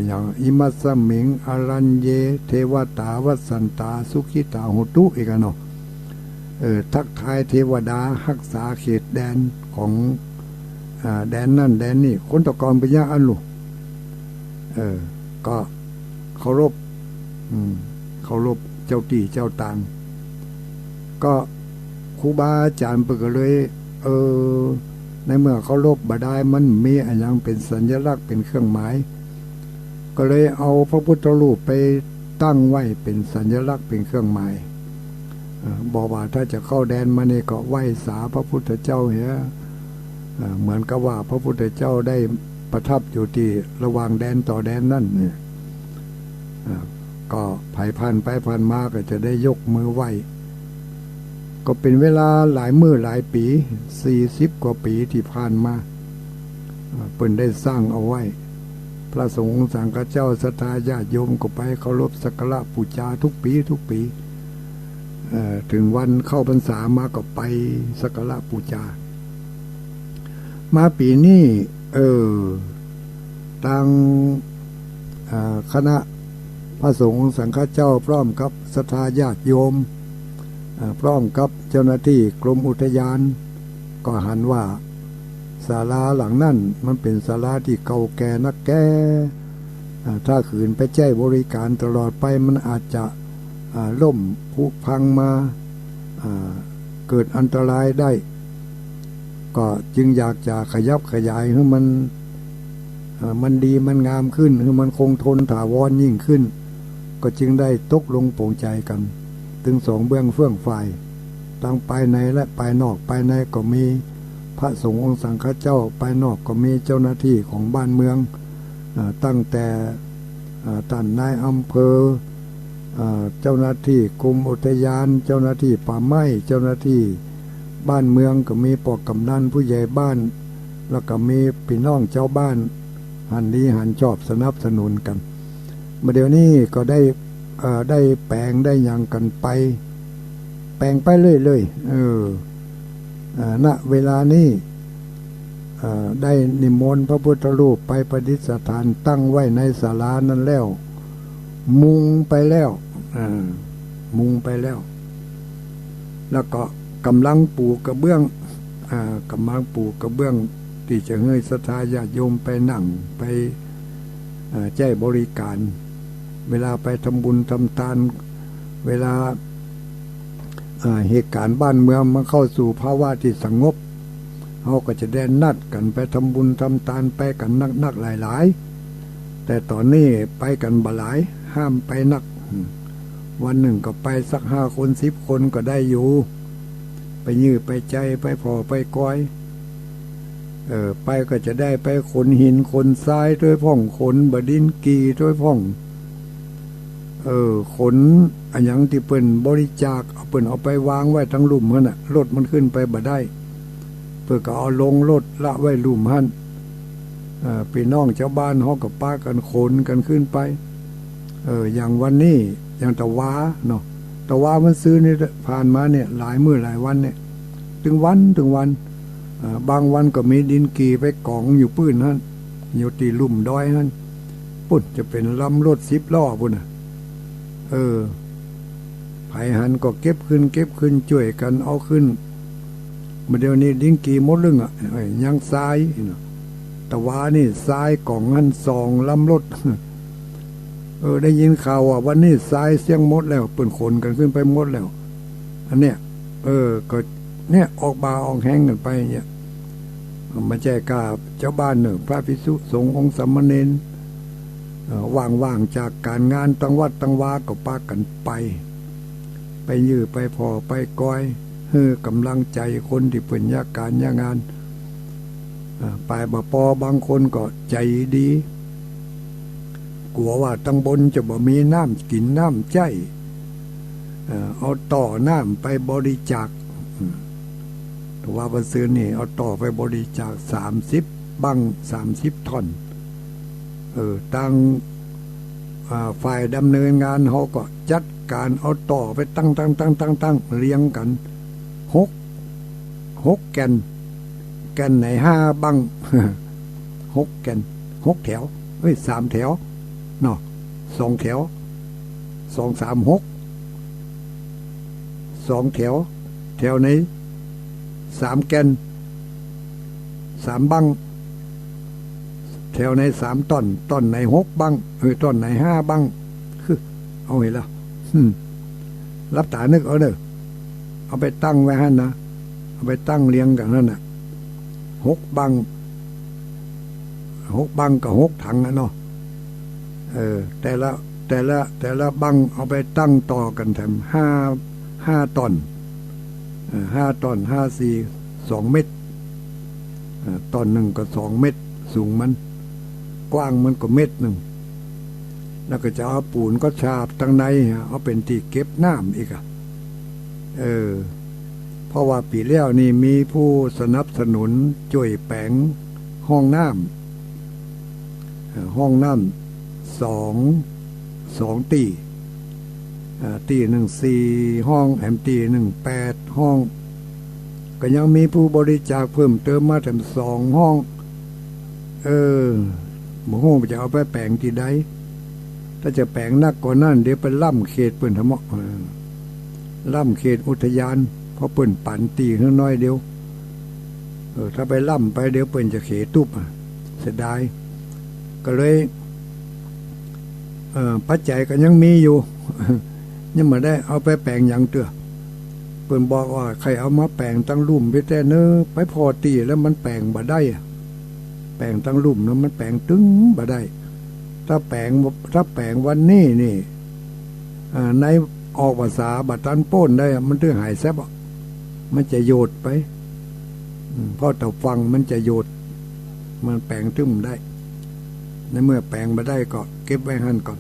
อย่างอิมัสสมิงอรัญเยเทวตาวัสสันตาสุขิตาหุตุอีกเนาะ ทักทายเทวดารักษาเขตแดนของแดนนั่นแดนนี่คนตะกอนไปยะอันลูก็เคารพเคารพเจ้าที่เจ้าต่างก็ครูบาอาจารย์เปิดก็เลยในเมื่อเคารพบดายมันมีอะไรอย่างเป็นสัญลักษณ์เป็นเครื่องหมายก็เลยเอาพระพุทธรูปไปตั้งไว้เป็นสัญลักษณ์เป็นเครื่องหมายบอกว่าถ้าจะเข้าแดนมาเนี่ยก็ไหว้สาพระพุทธเจ้าเหรอเหมือนกับว่าพระพุทธเจ้าได้ประทับอยู่ที่ระหว่างแดนต่อแดนนั่นเนี่ยก็ผ่านไปผ่านมาก็จะได้ยกมือไหว้ก็เป็นเวลาหลายมื้อหลายปี40 กว่าปีที่ผ่านมาเพิ่นได้สร้างเอาไว้พระสงฆ์สังฆเจ้าศรัทธาญาติโยมก็ไปเคารพสักการะบูชาทุกปีถึงวันเข้าพรรษามาก็ไปสักการะบูชามาปีนี้ทางคณะพระสงฆ์สังฆเจ้าพร้อมกับศรัทธาญาติโยมพร้อมกับเจ้าหน้าที่กรมอุทยานก็หันว่าศาลาหลังนั่นมันเป็นศาลาที่เก่าแก่นักแก่ถ้าขืนไปใช้บริการตลอดไปมันอาจจะล่มผุพังมาเกิดอันตรายได้ก็จึงอยากจะขยับขยายให้มันดีมันงามขึ้นให้มันคงทนถาวรยิ่งขึ้นก็จึงได้ตกลงปลงใจกันถึงสองเบื้องเฟื่องฝ่ายทั้งภายในและภายนอกภายในก็มีพระสงฆ์องค์สังฆเจ้าภายนอกก็มีเจ้าหน้าที่ของบ้านเมืองตั้งแต่ท่านนายอำเภอเจ้าหน้าที่กรมอุทยานเจ้าหน้าที่ป่าไม้เจ้าหน้าที่บ้านเมืองก็มีปกำนันผู้ใหญ่บ้านแล้วก็มีพี่น้องเจ้าบ้านหันดีหันชอบสนับสนุนกันเดี๋ยวนี้ก็ได้แปลงได้อย่างกันไปแปลงไปเรื่อยณเวลานี้ได้นิมนต์พระพุทธรูปไปประดิษฐานตั้งไว้ในศาลานั้นแล้วมุงไปแล้วแล้วก็กำลังปูกระเบื้องที่จะให้ศรัทธาญาติโยมไปนั่งไปแจ้บริการเวลาไปทำบุญทำทานเวลาเหตุการณ์บ้านเมืองมันเข้าสู่ภาวะที่สงบเขาก็จะได้นัดกันไปทำบุญทำทานไปกันนักหลายแต่ตอนนี้ไปกันบ่หลายห้ามไปนักวันหนึ่งก็ไปสัก5 คน10 คนก็ได้อยู่ไปยื้อไปใจไปพอไปก้อยไปก็จะได้ไปขนหินขนทรายด้วยพ่องขนบดินกีด้วยพ่องขนอันยังที่เปิ้นบริจาคเอาเปิ้นเอาไปวางไว้ทั้งลุ่มหั่นน่ะรถมันขึ้นไปบ่ได้เพื่อก็เอาลงรถละไว้ลุ่มหั่นพี่น้องชาวบ้านเฮาก็ป้ากันขนกันขึ้นไปอย่างวันนี้อย่างตะวาเนาะตะวามันซื้อนี่ผ่านมาเนี่ยหลายมื้อหลายวันเนี่ยถึงวันบางวันก็มีดินกีไปกองอยู่ปื้นหั่นอยู่ที่ลุ่มดอยหั่นปุ่นจะเป็นลำรถ10 ล้อพุ่นน่ะไผหันก็เก็บขึ้นช่วยกันเอาขึ้นเมื่อเดี๋ยวนี้ดินกีหมดเรื่องยังทรายตะวานี่ทรายกล่องหัน2 ลำรถได้ยินข่าวว่าวันนี้ทรายเสียงหมดแล้วเปิ่นขนกันขึ้นไปหมดแล้วอันเนี้ยก็เนี่ยออกบาออกแห้งกันไปเนี่ยมาแจกกับเจ้าบ้านพระภิกษุสงฆ์องค์สามเณรว่างจากการงานตั้งวัดตั้งวาก็ปากันไปยื้อไปพอไปก้อยกำลังใจคนที่เป็นยาการยางานไปบ่พอบางคนก็ใจดีกลัวว่าตั้งบนจะบ่มีน้ำกินน้ำใจเอาต่อน้ำไปบริจาคถือว่าวันซื้อนี่เอาต่อไปบริจาค30 บัง30 ท่อนตั้งฝ่ายดำเนินงานเขาก็จัดการเอาต่อไปตั้งเรียงกัน6 แกนไหน5 บัง6 แกน6 แถว3 แถวเนาะ2 แถว2 3 6 2 แถว แถวไหน3 แกน3 บังแถวไหน3 ต้นต้นไหน6 บังต้นไหน5 บังคือเอาเห็นแล้วรับตานึกเอาเด้อเอาไปตั้งไว้ให้นะเอาไปตั้งเรียงกันนั่นน่ะ6 บังกับ6 ถังนะเนาะแต่ละบังเอาไปตั้งต่อกันแถม5 ต้น5 ต้น5 4 2 เมตรต้นหนึ่งก็2 เมตรสูงมันกว้างมันก็1 เมตรแล้วก็จะเอาปูนก็ฉาบตั้งในเอาเป็นที่เก็บน้ำอีกเพราะว่าปีแล้วนี่มีผู้สนับสนุนช่วยแปลงห้องน้ำ2 ตีหนึ่ง4 ห้องแถมตีหนึ่ง8 ห้องก็ยังมีผู้บริจาคเพิ่มเติมมาแถม2 ห้องหมู่ห้องจะเอาไปแปลงที่ใดถ้าจะแปลงนักกว่านั้นเดี๋ยวไปล่ำเขตเปิ่นทะเมาะล่ำเขตอุทยานเพราะเปิ่นปั่นตีเท่าน้อยเดียวถ้าไปล่ำไปเดี๋ยวเปิ่นจะเขตุบเสียดายก็เลยปัจจัยก็ยังมีอยู่ ยังไม่ได้เอาไปแปลงอย่างเตื้อเปิ่นบอกว่าใครเอามาแปลงตั้งลุ่มไปแต่เนื้อไปพอตีแล้วมันแปลงบ่ได้แปลงตั้งลุ่มแล้วมันแปลงตึงบ่ได้ถ้าแปลงวันนี้นี่ในออกภาษาบัดตันโป้นได้มันตึงหายแซบมันจะโยดไปเพราะแต่ฟังมันจะโยดมันแปลงตึมได้ในเมื่อแปลงมาได้ก็เก็บไว้หั่นก่อน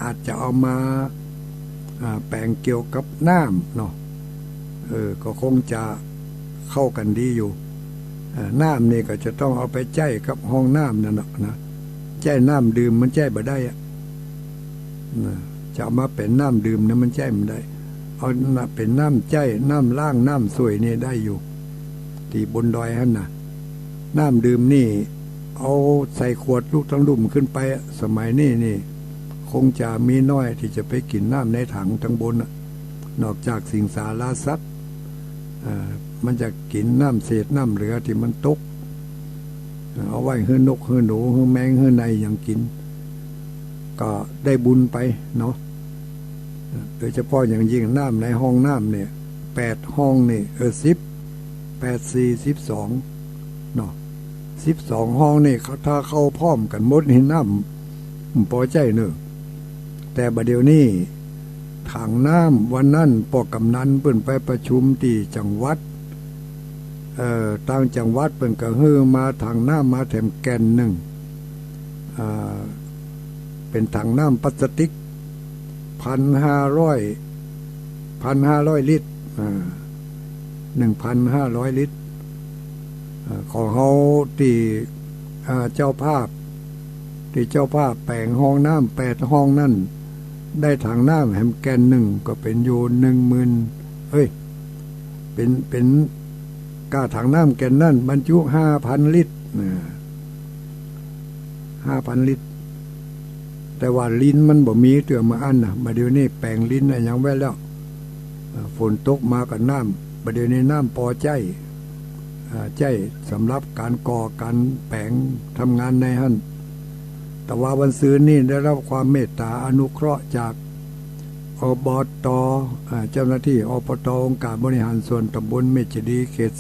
อาจจะเอามาแปลงเกี่ยวกับน้ำเนาะก็คงจะเข้ากันดีอยู่น้ำนี่ก็จะต้องเอาไปแจ้กับห้องน้ำนั่นนะแจ้น้ำดื่มมันแจ้บ่ได้จะเอามาเป็นน้ำดื่มนะมันแจ้ไม่ได้เอาเป็นน้ำแจ้น้ำล้างน้ำสวยนี่ได้อยู่ที่บนดอยหั่นนะน้ำดื่มนี่เอาใส่ขวดลูกทั้งลุ่มขึ้นไปสมัยนี้นี่คงจะมีน้อยที่จะไปกินน้ำในถังทั้งบนนอกจากสิ่งสาราสัตว์มันจะกินน้ำเศษน้ำเหลือที่มันตกเอาไว้ให้นกให้หนูให้แมงให้ในอย่างกินก็ได้บุญไปเนาะโดยเฉพาะอย่างยิ่งน้ำในห้องน้ำเนี่ย8 ห้องนี่10 8 4 12เนาะ12 ห้องนี่เขาถ้าเข้าพร้อมกันหมดให้น้ำพอใจเนอะแต่บัดเดี๋ยวนี้ถังน้ำวันนั้นปกำนันเปิ้นไปประชุมที่จังหวัดต่างจังหวัดเปิ้นก็ฮือมาถังน้ำมาแถมแกนหนึ่งเป็นถังน้ำพลาสติก1,500 ลิตร1,500 ลิตรของเขาที่เจ้าภาพแปลงห้องน้ำ8 ห้องนั่นได้ถังน้ำแฮมแกนหนึ่งก็เป็นอยู่10,000เป็นกาถังน้ำแกนนั่นบรรจุ5,000 ลิตร5,000 ลิตรแต่ว่าลิ้นมันบ่มีเตือมาอันมาเดี๋ยวนี้แปลงลิ้นอย่างไว้แล้วฝนตกมากับน้ำมาเดี๋ยวนี้น้ำพอใจสำหรับการก่อการแปลงทำงานในหันแต่ว่าวันซื้อนี่ได้รับความเมตตาอนุเคราะห์จากอบต.เจ้าหน้าที่อบต.องค์การบริหารส่วนตำบลเมจดีเขต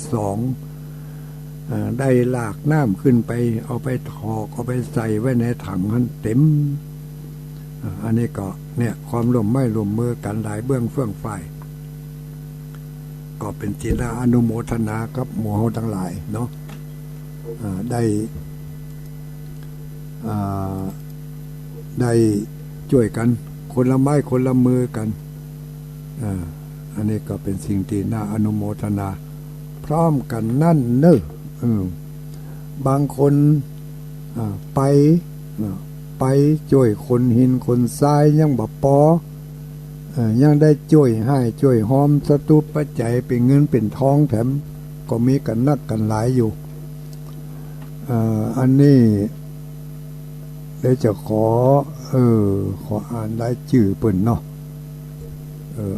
2ได้ลากน้ำขึ้นไปเอาไปถอกเอาไปใส่ไว้ในถังหันเต็มอันนี้ก็เนี่ยความร่วมมือกันหลายเบื้องเฟื่องฝ่ายก็เป็นจิตอนุโมทนากับหมู่เฮาทั้งหลายเนาะได้ช่วยกันคนละไม้คนละมือกันอันนี้ก็เป็นสิ่งที่น่าอนุโมทนาพร้อมกันนั่นเนอะบางคนไปช่วยคนหินคนทรายยังบ่พอยังได้ช่วยให้ช่วยหอมสตุปปัจจัยเป็นเงินเป็นทองแถมก็มีกันนักกันหลายอยู่อันนี้เดี๋ยวจะขออ่านรายชื่อเปิ่นเนาะ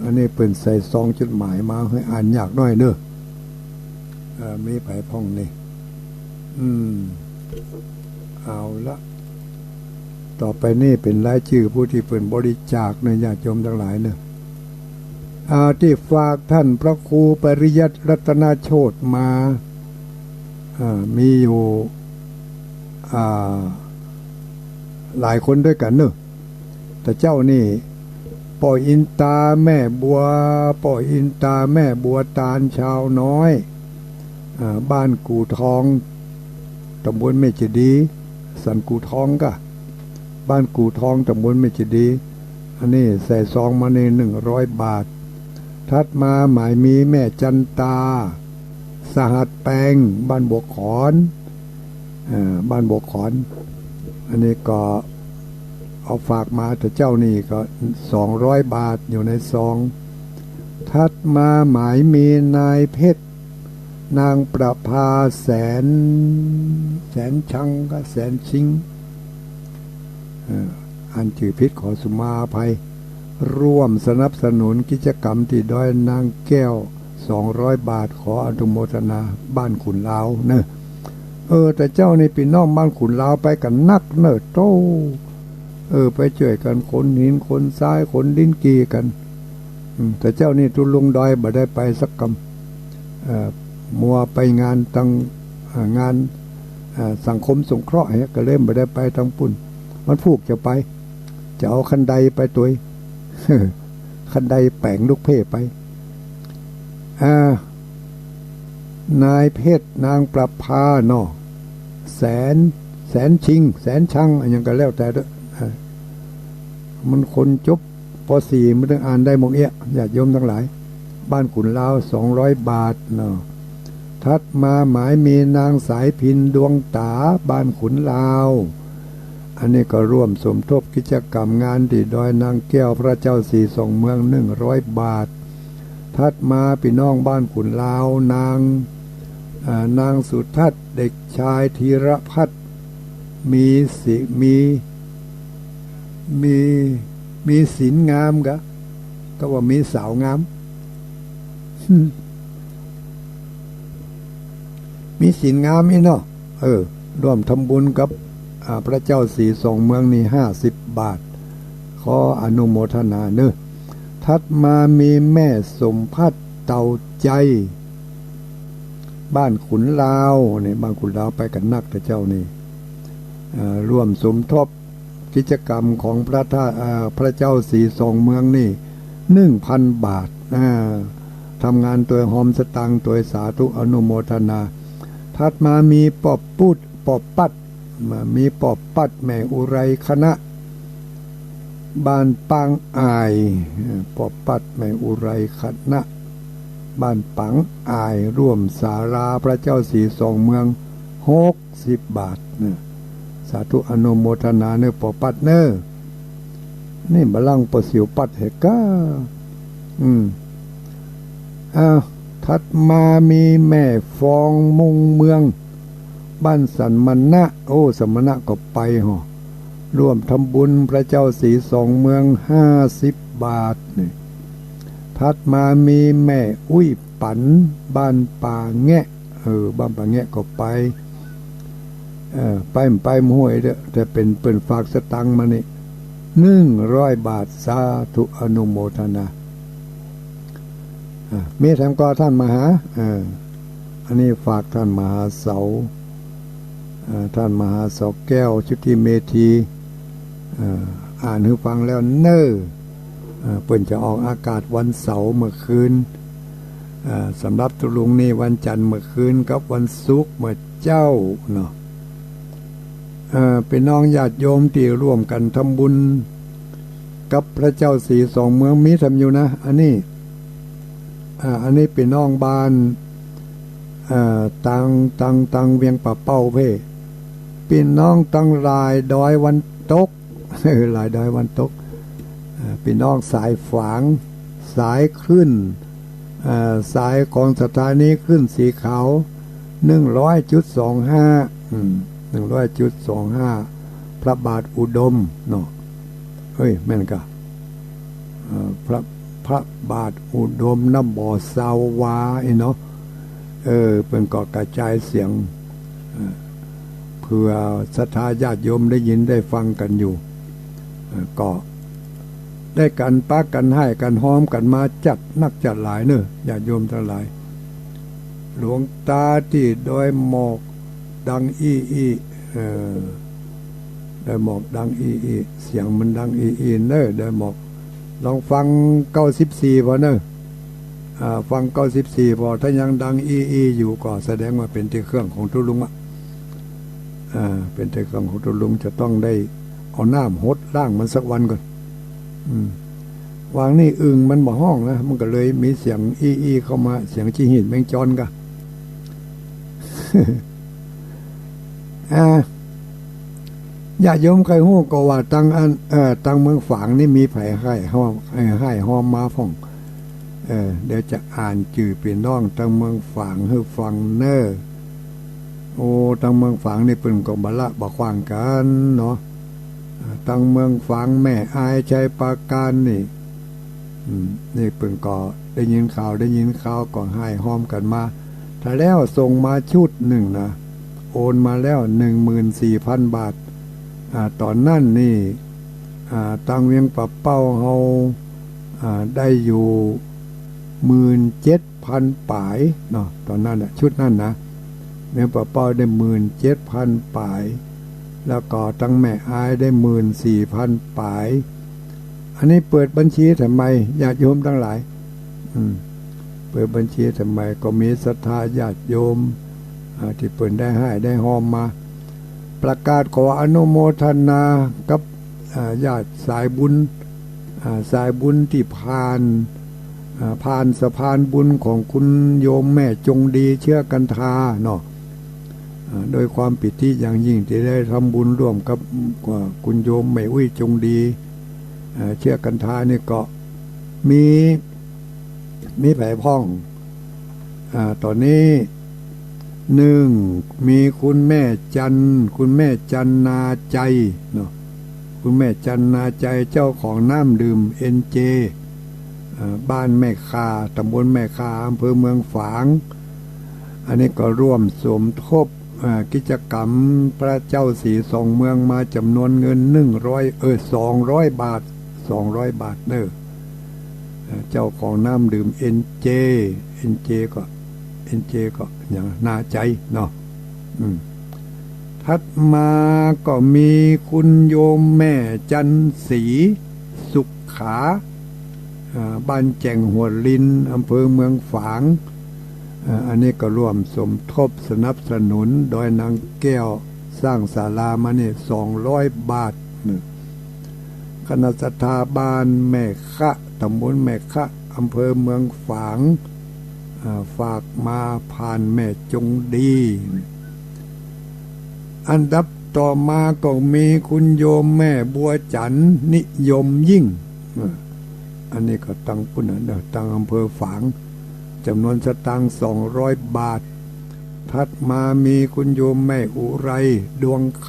อันนี้เป็นใส่ซองจดหมายมาให้อ่านยากหน่อยเนอะมีไผ่พ่องนี่เอาละต่อไปนี่เป็นรายชื่อผู้ที่เป็นบริจาคในญาติโยมทั้งหลายเนอะที่ฝากท่านพระครูปริยัติรัตนโชติมามีอยู่หลายคนด้วยกันเนอะแต่เจ้านี่ป่ออินตาแม่บัวป่ออินตาแม่บัวตาลชาวน้อยบ้านกู่ทองตำบลเมจดีสันกู่ทองก็บ้านกู่ทองตำบลเมจดีอันนี้ใส่ซองมาใน100 บาททัดมาหมายมีแม่จันตาสหัสแปลงบ้านบวกขอนบ้านบวกขอนอันนี้ก็เอาฝากมาแต่เจ้านี่ก็200 บาทอยู่ในซองทัดมาหมายมีนายเพชรนางประภาแสนชังก็แสนชิงอันจื่อพิษขอสุมาภัยร่วมสนับสนุนกิจกรรมที่ดอยนางแก้ว200 บาทขออนุโมทนาบ้านขุนลาวเนอะแต่เจ้าในปีน้องบ้านขุนลาวไปกันนักเนอะโตไปช่วยกันขนหินขนทรายขนดินกีกันแต่เจ้านี่ทุลงดอยบ่ได้ไปสักกำมัวไปงานตั้งงานสังคมสงเคราะห์ก็เล่มบ่ได้ไปทั้งปุ่นมันพูกจะไปจะเอาคันใดไปตัว คันใดแปลงลูกเพ่ไปนายเพชรนางประภาเนาะแสนชิงแสนชังอันยังก็แล้วแต่ด้วยมันคนจบป.4 มันต้องอ่านได้มองญาติโยมทั้งหลายบ้านขุนลาว200 บาทเนาะทัดมาหมายมีนางสายพินดวงตาบ้านขุนลาวอันนี้ก็ร่วมสมทบกิจกรรมงานที่ดอยนางแก้วพระเจ้าสีส่งเมือง100 บาททัดมาพี่น้องบ้านขุนลาวนางสุทัศน์เด็กชายธีรพัฒน์มีศีลงามก็ว่ามีสาวงาม มีศีลงามนี่เนาะร่วมทำบุญกับพระเจ้าสีส่งเมืองนี่50 บาทขออนุโมทนาเนอะทัดมามีแม่สมพัฒน์เต่าใจบ้านขุนลาวนี่บ้านขุนลาวไปกันนักแต่เจ้านี่ร่วมสมทบกิจกรรมของพระเจ้าสีส่งเมืองนี่1,000 บาททำงานตัวหอมสตังตัวสาธุอนุโมทนาทัดมามีปอบปัดมีปอบปัดแม่อุไรคณะบ้านปังอายปอบปัดแม่อุไรคณะบ้านปังอายร่วมสาราพระเจ้าสีส่งเมือง60 บาทเนี่ยสาธุอนุโมทนาเนอปอบปัดเนอนี่บลังปสิวปัดเหก้าทัดมามีแม่ฟองมุงเมืองบ้านสันมณะสมณะก็ไปร่วมทำบุญพระเจ้าสีส่งเมือง50 บาทนี่ทัดมามีแม่อุ้ยปันบ้านป่าแงะบ้านป่าแงะก็ไปไปห้วยเด้อแต่เป็นฝากสตังค์มานี่100 บาทสาธุอนุโมทนามีแถมก็ท่านมหาอันนี้ฝากท่านมหาเสาท่านมหาเสาแก้วชุติเมธีอ่านให้ฟังแล้วเน้อเปิ่นจะออกอากาศวันเสาร์เมื่อคืนสำหรับตุลุงนี่วันจันทร์เมื่อคืนกับวันศุกร์เมื่อเจ้าเนาะเป็นน้องญาติโยมที่ร่วมกันทำบุญกับพระเจ้าสีส่งเมืองมีทำอยู่นะอันนี้เป็นน้องบ้านตังเวียงป่าเป้าเพ่เป็นน้องตังลายดอยวันตกลายดอยวันตกเป็นน้องสายฝางสายขึ้นสายของสถานีขึ้นสีขาว100.25 พระบาทอุดมเนาะแม่นกะพระ พระบาทอุดมน้ำบ่อสาวาเนาะเป็นก็กระจายเสียงเพื่อศรัทธาญาติโยมได้ยินได้ฟังกันอยู่ก็ได้กันปักกันให้กันห้อมกันมาจัดนักจัดหลายเนอะญาติโยมทั้งหลายหลวงตาที่โดยหมอกดังอีได้หมอกดังอีเสียงมันดังอีเนอะได้หมอกลองฟัง94พอเนอะฟัง94พอถ้ายังดังอีอยู่ก็แสดงว่าเป็นที่เครื่องของทุลุงเป็นที่เครื่องของทุลุงจะต้องได้เอาน้ำหดล้างมันสักวันก่อนวางนี่อึ่งมันบ่ห้องนะมันก็เลยมีเสียงอีเข้ามาเสียงจีหินแมงจอนกะ ญาติโยมเคยฮู้ก็ว่าตั้งเมืองฝางนี่มีไผให้ห้อมมาพ่องเดี๋ยวจะอ่านจื่อพี่น้องตั้งเมืองฝางให้ฟังเนอโอ้ตั้งเมืองฝางนี่เพิ่นก็บ่ละบ่ขวางกันเนาะตั้งเมืองฝางแม่อายชัยปราการนี่นี่เพิ่นก็ได้ยินข่าวก็ให้ห้อมกันมาถ้าแล้วส่งมาชุดหนึ่งนะโอนมาแล้ว 14,000 บาทตอนนั้นนี่ตังเวียงปะเป้าเฮาได้อยู่ 17,000 ปลายเนาะตอนนั้นน่ะชุดนั้นนะเวียงปะเป้าได้ 17,000 ปลายแล้วก็ตังแม่อายได้ 14,000 ปลายอันนี้เปิดบัญชีทำไมญาติโยมทั้งหลายเปิดบัญชีทำไมก็มีศรัทธาญาติโยมที่เปิดได้ให้ได้หอมมาประกาศขออนุโมทนากับญาติสายบุญที่ผ่านสะพานบุญของคุณโยมแม่จงดีเชื่อกันทาเนาะโดยความปิติอย่างยิ่งที่ได้ทำบุญร่วมกับคุณโยมแม่อุ้ยจงดีเชื่อกันทานี่ก็มีแผลพ่องตอนนี้มีคุณแม่จันนาใจเนาะคุณแม่จันนาใจเจ้าของน้ำดื่มNJบ้านแม่คาตำบลแม่คาอำเภอเมืองฝางอันนี้ก็ร่วมสมทบกิจกรรมพระเจ้าสีสองเมืองมาจำนวนเงิน200 บาทเด้อเจ้าของน้ำดื่มNJก็อย่างน่าใจเนาะถัดมาก็มีคุณโยมแม่จันศรีสุขขาบ้านแจ่งหัวลินอำเภอเมืองฝางอันนี้ก็ร่วมสมทบสนับสนุนโดยนางแก้วสร้างศาลามาเนี่ย200 บาทคณะสถาบาลแม่คะตำบลแม่คะอำเภอเมืองฝางฝากมาผ่านแม่จงดีอันดับต่อมาก็มีคุณโยมแม่บัวจันนิยมยิ่งอันนี้ก็ตั้งปุ่นตั้งอำเภอฝางจำนวนสตางค์200 บาทถัดมามีคุณโยมแม่อุไรดวงค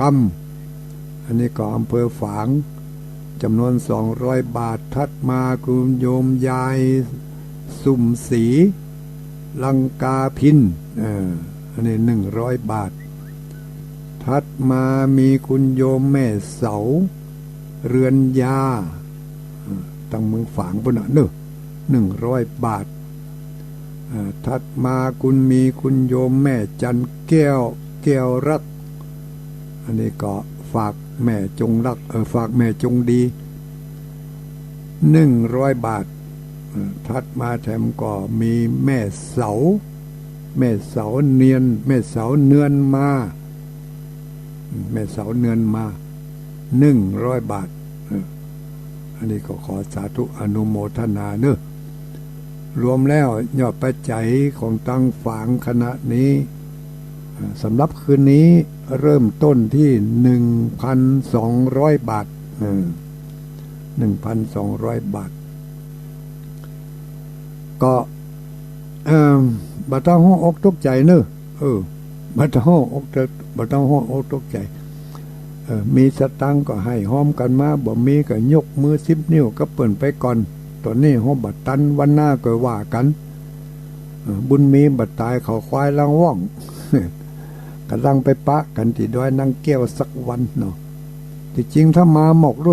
ำอันนี้ก็อำเภอฝางจำนวน200 บาทถัดมาคุณโยมยายสุ่มศรีลังกาพินอันนี้100 บาทถัดมามีคุณโยมแม่เสาเรือนยาตั้งเมืองฝางปุ่น100 บาทถัดมาคุณโยมแม่จันแก้วรักอันนี้ก็ฝากแม่จงรักฝากแม่จงดี100 บาทถัดมาแถมก็มีแม่เสาเนือนมา100 บาทอันนี้ก็ขอสาธุอนุโมทนาเนอะรวมแล้วยอดปัจจัยของตั้งฝางคณะนี้สำหรับคืนนี้เริ่มต้นที่ 1,200 บาท1,200 บาทก็บัตรห้องอกตกใจเนอะบัตรห้องอกตกใจมีสตังก็ให้ห้อมกันมาบ่มีก็ยกมือ10 นิ้วก็เปิ่นไปก่อน ตอนนี้เขาบัดตันวันหน้าก็ว่ากันบุญมีบัดตายเขาควายลังว่อง กำลังไปปะกันที่ดอยนางแก้วสักวันเนาะที่จริงถ้ามาหมอกรถ